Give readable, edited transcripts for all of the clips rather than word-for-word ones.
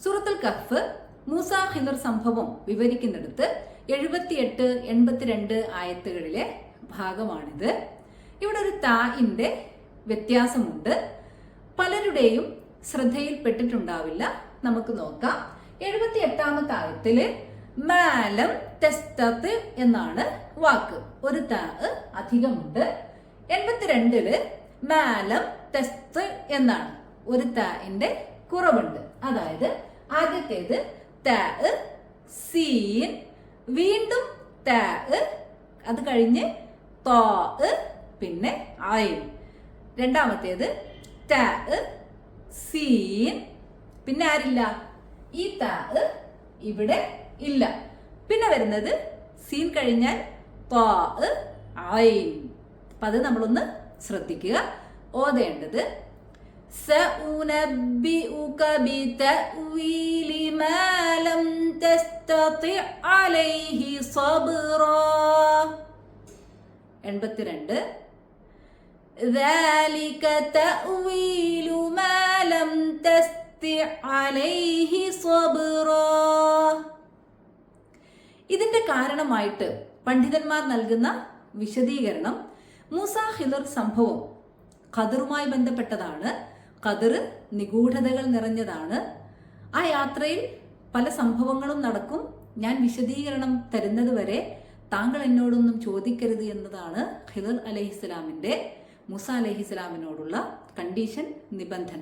സൂറത്തുൽ കഹ്ഫ് മൂസ ഖിദർ സംഭവം വിവരിക്കുന്നിടത്ത് 78, 82 ആയത്തുകളിലെ ഭാഗമാണിത്. ഇവിടെ ഒരു താഇന്റെ വ്യത്യാസമുണ്ട്. പലരുടെയും ശ്രദ്ധയിൽപ്പെട്ടിട്ടുണ്ടാവില്ല. നമുക്ക് നോക്കാം. 78ാമത്തെ ആയത്തില് മാലം തസ്തത്ത് എന്നാണ് വാക്ക്. ഒരു താ അധികമുണ്ട്. 82ല് മാലം തസ്ത് എന്നാണ്. ഒരു താഇന്റെ കുറവുണ്ട്. അതായത് ആദ്യത്തേത് താ സീൻ, വീണ്ടും താ, അത് കഴിഞ്ഞ് താ, പിന്നെ ഐൻ. രണ്ടാമത്തേത് താ സീൻ, പിന്നെ ആരില്ല? ഈ താ ഇവിടെ ഇല്ല. പിന്നെ വരുന്നത് സീൻ കഴിഞ്ഞാൽ താ ഐൻ. അപ്പൊ അത് നമ്മളൊന്ന് ശ്രദ്ധിക്കുക. ഓതേണ്ടത് سأنبئك بتأويل ما لم تستطع عليه صبرا. 82 ذلك تأويل ما لم تستطع عليه صبرا. ഇതിന്റെ കാരണമായിട്ട് പണ്ഡിതന്മാർ നൽകുന്ന വിശദീകരണം മൂസ ഖിദർ സംഭവം ഖദറുമായി ബന്ധപ്പെട്ടതാണ്. ഖദർ നിഗൂഢതകൾ നിറഞ്ഞതാണ്. ആ യാത്രയിൽ പല സംഭവങ്ങളും നടക്കും. ഞാൻ വിശദീകരണം തരുന്നത് വരെ താങ്കൾ എന്നോടൊന്നും ചോദിക്കരുത് എന്നതാണ് ഖിദർ അലൈഹിസ്സലാമിന്റെ മൂസ അലൈഹിസ്സലാമിനോടുള്ള കണ്ടീഷൻ, നിബന്ധന.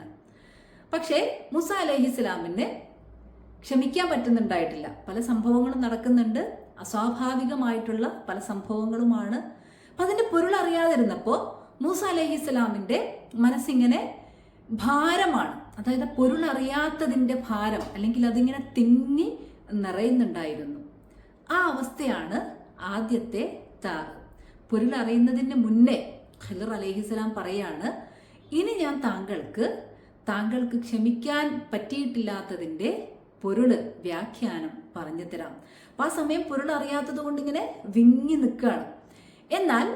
പക്ഷേ മൂസ അലൈഹിസ്സലാമിന് ക്ഷമിക്കാൻ പറ്റുന്നുണ്ടായിട്ടില്ല. പല സംഭവങ്ങളും നടക്കുന്നുണ്ട്. അസ്വാഭാവികമായിട്ടുള്ള പല സംഭവങ്ങളുമാണ്. അപ്പൊ അതിന്റെ പൊരുൾ അറിയാതിരുന്നപ്പോ മൂസ അലൈഹിസ്സലാമിന്റെ മനസ്സിങ്ങനെ ഭാരമാണ്. അതായത് പൊരുൾ അറിയാത്തതിന്റെ ഭാരം, അല്ലെങ്കിൽ അതിങ്ങനെ തിങ്ങി നിറയുന്നുണ്ടായിരുന്നു. ആ അവസ്ഥയാണ് ആദ്യത്തെ താ. പൊരുൾ അറിയുന്നതിന് മുന്നേ ഖിദർ അലൈഹിസ്സലാം പറയാണ്, ഇനി ഞാൻ താങ്കൾക്ക് ക്ഷമിക്കാൻ പറ്റിയിട്ടില്ലാത്തതിന്റെ പൊരുള്, വ്യാഖ്യാനം പറഞ്ഞു തരാം. അപ്പൊ ആ സമയം പൊരുൾ അറിയാത്തത് കൊണ്ട് ഇങ്ങനെ വിങ്ങി നിൽക്കുകയാണ്. എന്നാൽ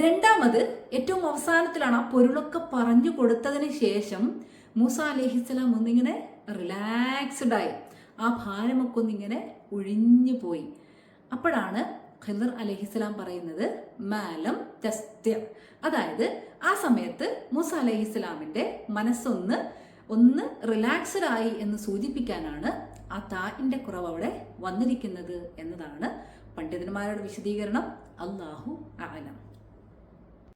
രണ്ടാമത് ഏറ്റവും അവസാനത്തിലാണ് ആ പൊരുളൊക്കെ പറഞ്ഞു കൊടുത്തതിന് ശേഷം മൂസ അലൈഹിസ്സലാം ഒന്നിങ്ങനെ റിലാക്സ്ഡ് ആയി. ആ ഭാരമൊക്കെ ഒന്നിങ്ങനെ ഒഴിഞ്ഞു പോയി. അപ്പോഴാണ് ഖിദർ അലൈഹിസ്സലാം പറയുന്നത് മാലം തസ്ത്യ. അതായത് ആ സമയത്ത് മൂസ അലൈഹിസ്സലാമിന്റെ മനസ്സൊന്ന് റിലാക്സ്ഡ് ആയി എന്ന് സൂചിപ്പിക്കാനാണ് ആ താഇന്റെ കുറവ് അവിടെ വന്നിരിക്കുന്നത് എന്നതാണ് പണ്ഡിതന്മാരുടെ വിശദീകരണം. അല്ലാഹു അഅലം.